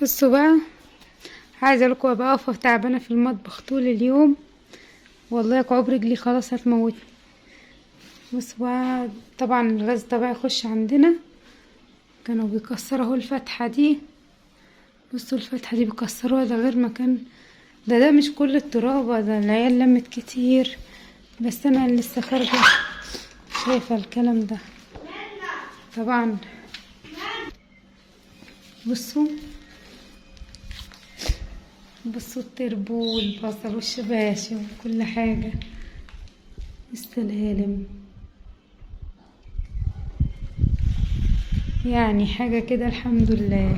بصوا بقى، عايزه اقولكوا بقى واقفه تعبانه في المطبخ طول اليوم. والله كعوب رجلي خلاص هتموتني. بصوا بقى، طبعا الغاز الطبيعي يخش عندنا. كانوا بيكسروا اهو الفتحه دي. بصوا الفتحه دي بيكسروها، ده غير مكان. ده مش كل الترابه، ده العيال لمت كتير. بس انا اللي لسه خارجه شايفه الكلام ده طبعا. بصوا بصوا التربو والبصل والشباشب وكل حاجه. السلالم، يعني حاجة كده الحمد لله.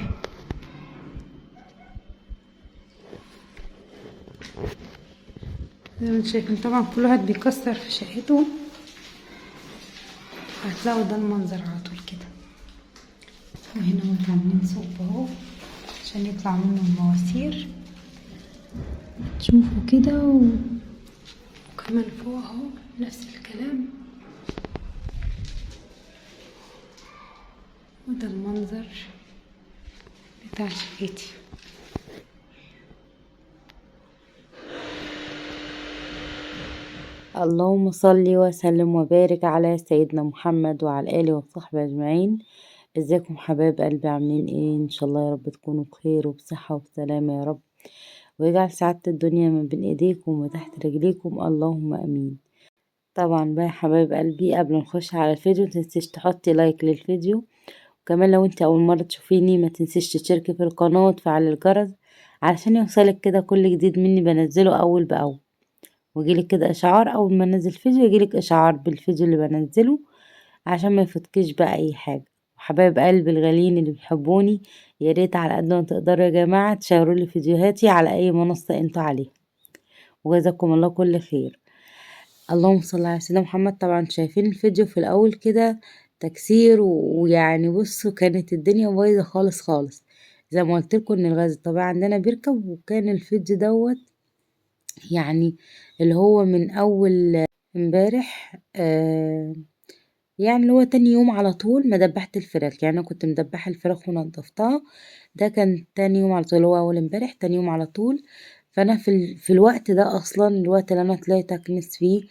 زي ما انتم شايفين طبعا كل واحد بيكسر في شقته. هتلاقوا ده المنظر على طول كده. وهنا عاملين صوب اهو عشان يطلع منه المواسير. تشوفوا كده وكمان فوق اهو نفس الكلام. وده المنظر بتاع شقتي. اللهم صل وسلم وبارك على سيدنا محمد وعلى آله وصحبه أجمعين. ازيكم حبايب قلبي، عاملين ايه؟ ان شاء الله يا رب تكونوا بخير وبصحة وبسلامة يا رب، ويجعل سعادة الدنيا من بين ايديكم وتحت رجليكم، اللهم امين. طبعا بقى يا حبايب قلبي، قبل ما نخش على الفيديو متنسيش تحطي لايك للفيديو، وكمان لو انت اول مرة تشوفيني ما تنسيش تشتركي في القناة وتفعلي الجرس علشان يوصلك كده كل جديد مني بنزله اول باول، ويجيلك كده اشعار اول ما انزل فيديو، يجيلك اشعار بالفيديو اللي بنزله عشان ما يفوتكيش بقى اي حاجه. وحبايب قلبي الغاليين اللي بيحبوني، يا ريت على قد ما تقدروا يا جماعه تشيروا لي فيديوهاتي على اي منصه انتوا عليها، وجزاكم الله كل خير. اللهم صل على سيدنا محمد. طبعا شايفين الفيديو في الاول كده تكسير ويعني بصوا كانت الدنيا بايظه خالص خالص. زي ما قلت لكم ان الغاز الطبيعي عندنا بيركب، وكان الفيديو دوت يعني اللي هو من اول امبارح يعني اللي هو تاني يوم على طول ما دبحت الفراخ. يعني انا كنت مدبحه الفراخ ونضفتها، ده كان تاني يوم على طول، هو اول امبارح تاني يوم على طول. فانا في الوقت ده اصلا، الوقت اللي انا طلعت اكنس فيه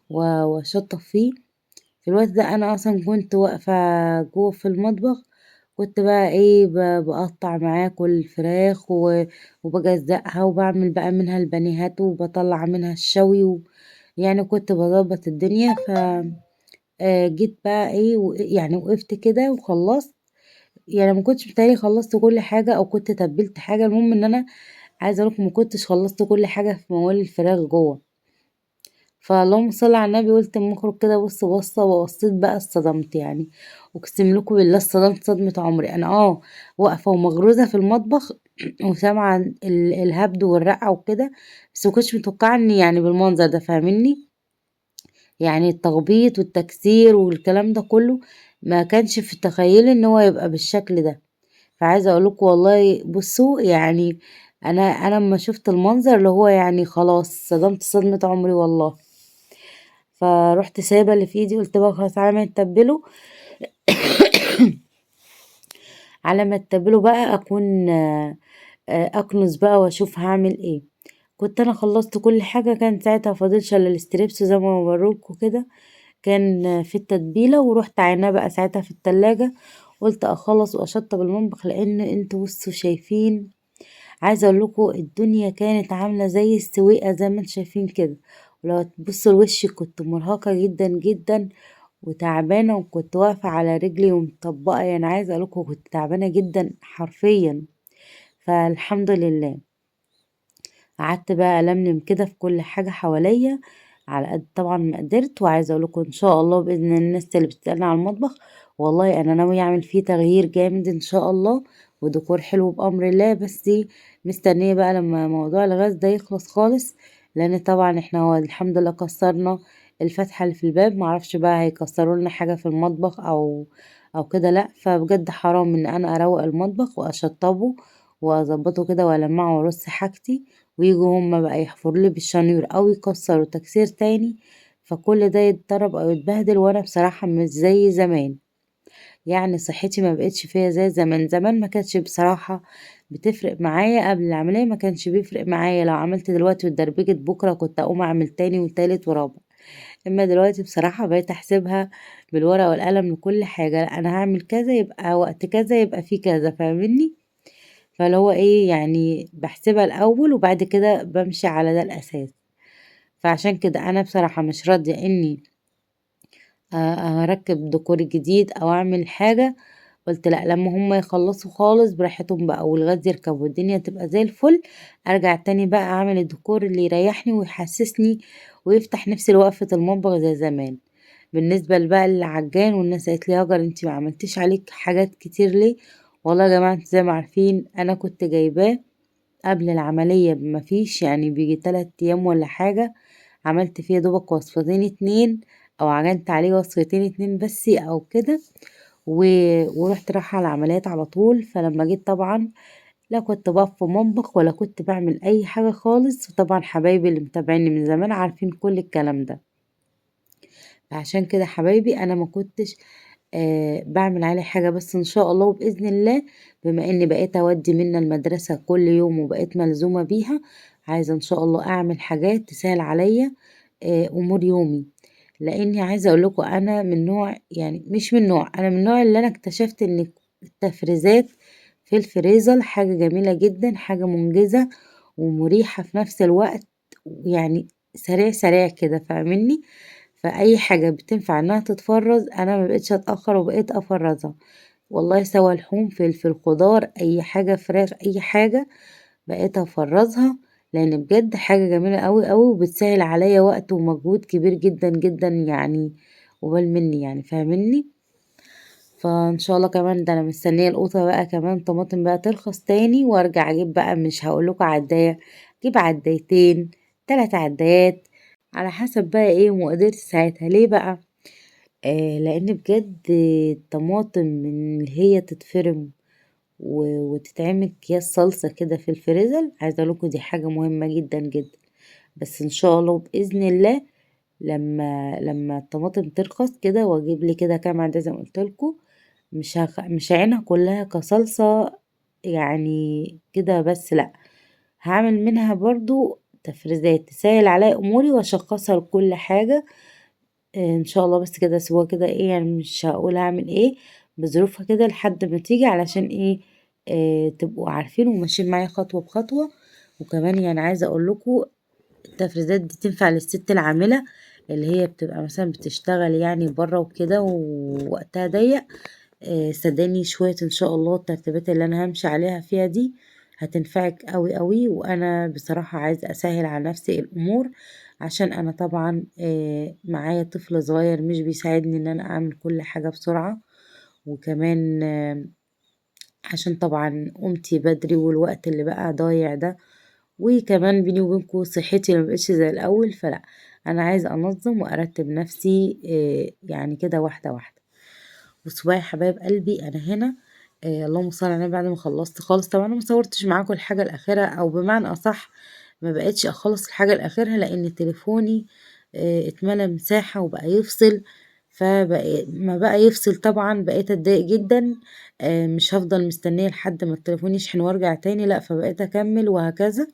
واشطف فيه، في الوقت ده انا اصلا كنت واقفه جوه في المطبخ. كنت بقى ايه بقطع معاكل الفراخ وبجزقها وبعمل بقى منها البانيهات وبطلع منها الشوي يعني كنت بظبط الدنيا. جيت بقى ايه يعني وقفت كده وخلصت. يعني ما كنتش بتهيألي خلصت كل حاجة او كنت تبلت حاجة، المهم ان انا عايزة اقولك ما كنتش خلصت كل حاجة في موال الفراخ جوه. فاللهم صل على النبي، قلت اما اخرج كده بص بصة وبصيت بقى اتصدمت يعني. اقسم لكم بالله اتصدمت صدمة عمري. انا واقفة ومغروزة في المطبخ وسامعة الهبد والرقة وكده، بس ما كنتش متوقعة ان يعني بالمنظر ده، فاهمني؟ يعني التخبيط والتكسير والكلام ده كله ما كانش في تخيلي ان هو يبقى بالشكل ده. فعايزه اقول لكم والله بصوا يعني انا لما شفت المنظر اللي هو يعني خلاص صدمت صدمه عمري والله. فروحت سايبه اللي في ايدي، قلت بقى خلاص على ما يتبلوا على ما يتبلوا بقى اكون اكنس بقى واشوف هعمل ايه. كنت انا خلصت كل حاجه، كان ساعتها فاضلش الا الاستريبس زي ما بوريلكوا كده، كان في التتبيلة. ورحت عيناه بقى ساعتها في التلاجة، قلت اخلص واشطب المطبخ، لان انتوا بصوا شايفين، عايزه اقول لكم الدنيا كانت عامله زي السويقه زي ما انتوا شايفين كده. ولو تبصوا لوشي كنت مرهقه جدا جدا وتعبانه، وكنت واقفه على رجلي ومطبقه، يعني عايزه اقول لكم كنت تعبانه جدا حرفيا. فالحمد لله قعدت بقى ألملم كده في كل حاجة حواليا على قد طبعا ما قدرت. وعايزة اقولكم ان شاء الله بإذن الناس اللي بتسألني على المطبخ، والله انا ناوية اعمل فيه تغيير جامد ان شاء الله، وديكور حلو بأمر الله. بس دي مستنية بقى لما موضوع الغاز ده يخلص خالص، لان طبعا احنا هو الحمد لله كسرنا الفتحة اللي في الباب، معرفش بقى هيكسروا لنا حاجة في المطبخ او كده. لا، فبجد حرام ان انا اروق المطبخ واشطبه واظبطه كده والمعه وارص حاجتي، ويجوا هما بقى يحفروا لي بالشنيور او يكسروا تكسير تاني، فكل ده يتضرب او يتبهدل، وانا بصراحة مش زي زمان. يعني صحتي ما بقتش فيها زي زمان. زمان ما كانتش بصراحة بتفرق معايا، قبل العملية ما كانش بيفرق معايا، لو عملت دلوقتي واتدربجت بكرة كنت اقوم اعمل تاني وتالت ورابع. اما دلوقتي بصراحة بقيت احسبها بالورقة والقلم لكل حاجة، لا انا هعمل كذا يبقى وقت كذا يبقى في كذا، فاهمني؟ فاللي هو ايه يعني بحسبها الاول وبعد كده بمشي على ده الاساس. فعشان كده انا بصراحة مش راضية اني اركب ديكور جديد او اعمل حاجة. قلت لا، لما هم يخلصوا خالص براحتهم بقى والغاز يركب والدنيا تبقى زي الفل، ارجع تاني بقى اعمل الديكور اللي يريحني ويحسسني ويفتح نفسي لوقفة المطبخ زي زمان. بالنسبة بقى للعجان، والناس قالت لي هاجر انتي ما عملتيش عليك حاجات كتير ليه؟ والله يا جماعة انتوا زي ما عارفين انا كنت جايباه قبل العملية بما فيش يعني بيجي 3 ايام ولا حاجة، عملت فيه دوبك وصفتين 2 او عجنت عليه وصفتين 2 بس او كده و... ورحت رايحة على العمليات على طول. فلما جيت طبعا لا كنت بقف في مطبخ ولا كنت بعمل اي حاجة خالص، وطبعا حبايبي اللي متابعيني من زمان عارفين كل الكلام ده. فعشان كده حبايبي انا ما كنتش بعمل عليه حاجة، بس ان شاء الله وبإذن الله بما اني بقيت اودي منا المدرسة كل يوم وبقيت ملزومة بيها، عايزة ان شاء الله اعمل حاجات تسهل عليا امور يومي. لاني عايزة اقول لكم انا من نوع، يعني مش من نوع، انا من النوع اللي انا اكتشفت ان التفريزات في الفريزر حاجة جميلة جدا، حاجة منجزة ومريحة في نفس الوقت، يعني سريع سريع كده، فاهمني؟ فأي حاجة بتنفع انها تتفرز انا ما بقتش اتأخر وبقيت افرزها. والله سواء لحوم فلفل خضار اي حاجة فراخ اي حاجة بقيت افرزها، لان بجد حاجة جميلة قوي قوي وبتسهل عليا وقت ومجهود كبير جدا جدا يعني، وبال مني يعني، فاهمني؟ فان شاء الله كمان ده انا مستنيه القوطه بقى كمان طماطم بقى ترخص تاني وارجع اجيب بقى، مش هقولكوا عدايه، اجيب عدايتين 3 عدايات على حسب بقى ايه مقدرتي ساعتها. ليه بقى؟ لان بجد الطماطم من اللي هي تتفرم وتتعمل اكياس صلصه كده في الفريزر، عايزه اقولكوا دي حاجه مهمه جدا جدا. بس ان شاء الله باذن الله لما الطماطم ترخص كده واجيب لي كده كام عدد زي ما قلت لكم، مش هعينها كلها كصلصة يعني كده بس، لا هعمل منها برضو تفريزات تسهل عليا اموري واشخصها لكل حاجة. ان شاء الله بس كده سوا كده ايه يعني، مش هقول هعمل ايه بظروفها كده لحد ما تيجي، علشان ايه تبقوا عارفين وماشيين معايا خطوة بخطوة. وكمان يعني عايزة اقول لكم التفريزات دي تنفع للست العاملة اللي هي بتبقى مثلا بتشتغل يعني بره وكده ووقتها ضيق. صدقني شوية ان شاء الله الترتيبات اللي انا همشي عليها فيها دي هتنفعك قوي قوي. وانا بصراحة عايزة اسهل على نفسي الامور، عشان انا طبعا معايا طفل صغير مش بيساعدني ان انا اعمل كل حاجة بسرعة. وكمان عشان طبعا قمتي بدري والوقت اللي بقى ضايع ده، وكمان بيني وبينكم صحتي ما بقتش زي الاول، فلا انا عايزه انظم وارتب نفسي يعني كده واحده واحده. بصوا بقى يا حبايب قلبي انا هنا اللهم صل على النبي، بعد ما خلصت خالص طبعا انا ما صورتش معاكم الحاجه الاخيره، او بمعنى اصح ما بقتش اخلص الحاجه الاخيره لان تليفوني اتملى مساحه وبقى يفصل. فبقى ما بقى يفصل طبعا بقيت اتضايق جدا. مش هفضل مستنيه لحد ما التليفون يشحن وارجع تاني، لا فبقيت اكمل وهكذا.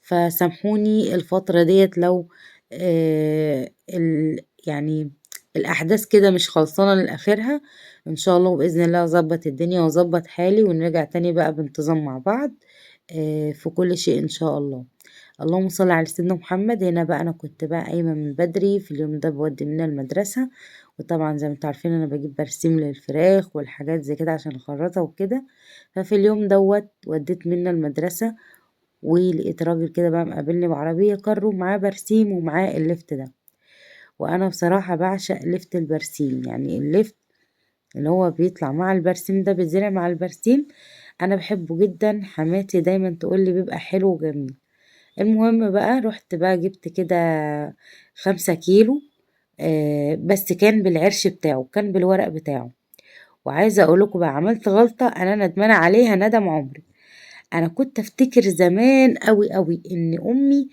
فسامحوني الفترة ديت لو يعني الأحداث كده مش خلصانة لآخرها. إن شاء الله وبإذن الله أظبط الدنيا وأظبط حالي ونرجع تاني بقى بانتظام مع بعض في كل شيء إن شاء الله. اللهم صل على سيدنا محمد. هنا بقى أنا كنت بقى قايمة من بدري في اليوم ده بودي من المدرسة، وطبعا زي ما انتوا عارفين أنا بجيب برسيم للفراخ والحاجات زي كده عشان أخرطها وكده. ففي اليوم دوت وديت من المدرسة ولقيت راجل كده بقى مقابلني بعربية كارو معاه برسيم ومعاه الليفت ده. وانا بصراحة بعشق ليفت البرسيم، يعني الليفت اللي هو بيطلع مع البرسيم ده بيتزرع مع البرسيم، انا بحبه جدا. حماتي دايما تقولي بيبقى حلو وجميل. المهم بقى رحت بقى جبت كده 5 كيلو بس كان بالعرش بتاعه كان بالورق بتاعه. وعايزة اقولكوا بقى عملت غلطة انا ندمانة عليها ندم عمري. انا كنت افتكر زمان قوي قوي ان امي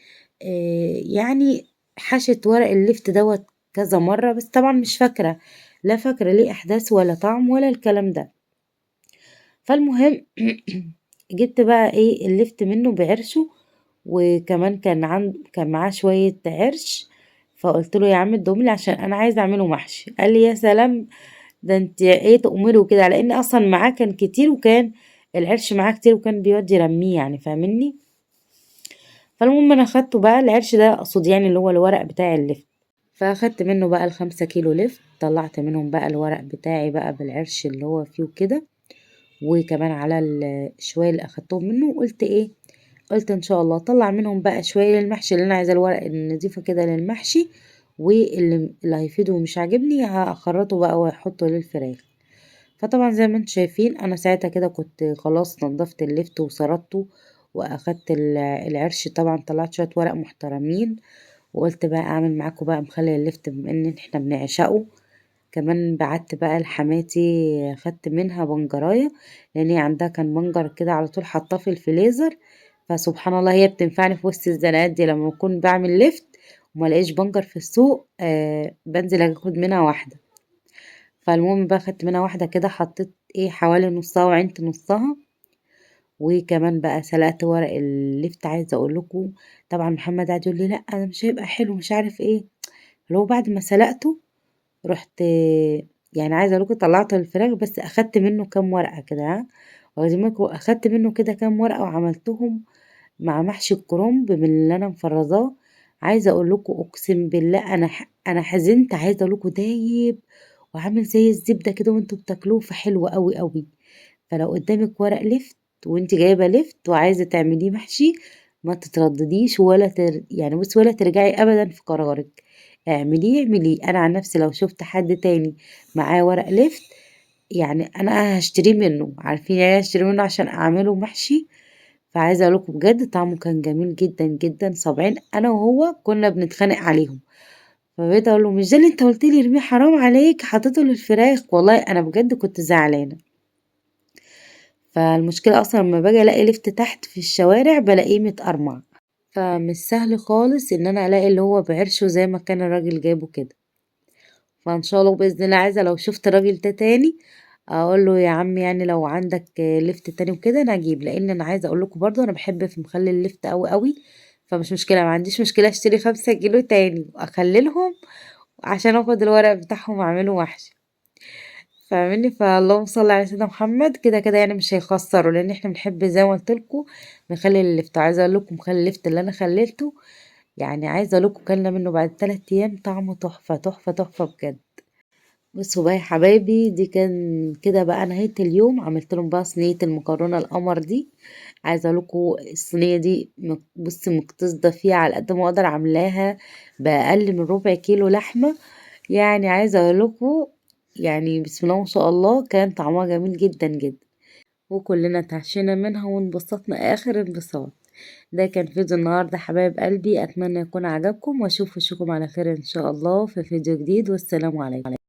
يعني حشت ورق اللفت دوت كذا مرة، بس طبعا مش فاكرة لا فاكرة ليه احداث ولا طعم ولا الكلام ده. فالمهم جبت بقى ايه اللفت منه بعرشه، وكمان كان معاه شوية عرش. فقلت له يا عم ادهم عشان انا عايزه اعمله محشي. قال لي يا سلام، ده انت ايه تأمره كده، على ان اصلا معاه كان كتير، وكان العرش معاه كتير وكان بيودي يرميه يعني، فاهمني. فالمهم انا خدته بقى، العرش ده اقصد يعني اللي هو الورق بتاع اللفت. فاخدت منه بقى ال5 كيلو لفت، طلعت منهم بقى الورق بتاعي بقى بالعرش اللي هو فيه كده، وكمان على شوية اللي اخدتهم منه. قلت ايه، قلت ان شاء الله اطلع منهم بقى شوية للمحشي، اللي انا عايزة الورق النظيفة كده للمحشي، واللي هيفيده ومش عاجبني هخرطه بقى واحطه للفراخ. فطبعا زي ما انتم شايفين انا ساعتها كده كنت خلاص نضفت اللفت وسردته، واخدت العرش طبعا، طلعت شوية ورق محترمين، وقلت بقى اعمل معاكم بقى مخلل اللفت بما ان احنا بنعشقه. كمان بعت بقى لحماتي، خدت منها بنجرايه، لان هي عندها كان بنجر كده على طول حاطاه في الفريزر. فسبحان الله هي بتنفعني في وسط الزنقات دي، لما بكون بعمل لفت وما لاقيش بنجر في السوق بنزل اخد منها واحده. فالمهم بقى خدت منها واحده كده، حطيت ايه حوالي نصها وعينت نصها. وكمان بقى سلقت ورق اللفت. عايزه اقول لكم طبعا محمد قاعد يقول لي لا ده مش هيبقى حلو مش عارف ايه. لو بعد ما سلقته رحت، يعني عايزه اقول لكم طلعته الفراخ، بس اخدت منه كام ورقه كده، ها، واخدين بالكم، اخدت منه كده كام ورقه وعملتهم مع محشي الكرنب من اللي انا مفرزاه. عايزه اقول لكم اقسم بالله انا حزنت، عايزه اقول لكم دايب وعامل زي الزبده كده وانتوا بتاكلوه، فحلو قوي قوي. فلو قدامك ورق لفت وانت جايبه لفت وعايزه تعمليه محشي، ما تتردديش يعني بص، ولا ترجعي ابدا في قرارك، اعمليه اعمليه. انا عن نفسي لو شفت حد تاني معاه ورق لفت، يعني انا هشتريه منه، عارفين يعني هشتري منه عشان اعمله محشي. فعايزه اقول لكم بجد طعمه كان جميل جدا جدا، صابعين انا وهو كنا بنتخانق عليهم. فبقيت اقول له مش ده اللي انت قلت لي ارميه، حرام عليك حطيته للفراخ، والله انا بجد كنت زعلانه. فالمشكلة أصلا لما باجي ألاقي لفت تحت في الشوارع بلاقيه متقرمع، فمش سهل خالص إن أنا ألاقي اللي هو بعرشه زي ما كان الراجل جايبه كده. فإن شاء الله بإذن الله عايزة لو شفت الراجل ده تاني أقول له يا عم يعني لو عندك لفت تاني وكده أنا أجيب، لأن أنا عايزة أقول لكم برضو أنا بحب في مخلل اللفت أوي أوي. فمش مشكلة، ما عنديش مشكلة أشتري 5 كيلو تاني وأخللهم عشان أخد الورق بتاعهم وأعمله محشي، فاهماني. فاللهم صل على سيدنا محمد، كده كده يعني مش هيخسروا، لان احنا بنحب زي ما قلت لكم نخلي اللفت. عايزه اقول لكم خلي اللفت اللي انا خليته، يعني عايزه اقول لكم كلنا منه بعد 3 ايام طعمه تحفه تحفه تحفه بجد. بصوا بقى يا حبايبي، دي كان كده بقى نهايه اليوم. عملت لهم بقى صينيه المكرونه القمر دي. عايزه اقول لكم الصينيه دي بصي مقتصده فيها على قد ما اقدر، عاملاها باقل من ربع كيلو لحمه. يعني عايزة اقول لكم يعني بسم الله ما شاء الله كان طعمها جميل جدا جدا، وكلنا اتعشينا منها وانبسطنا اخر انبساط. ده كان فيديو النهارده حبايب قلبي، اتمنى يكون عجبكم، واشوفكم على خير ان شاء الله في فيديو جديد، والسلام عليكم.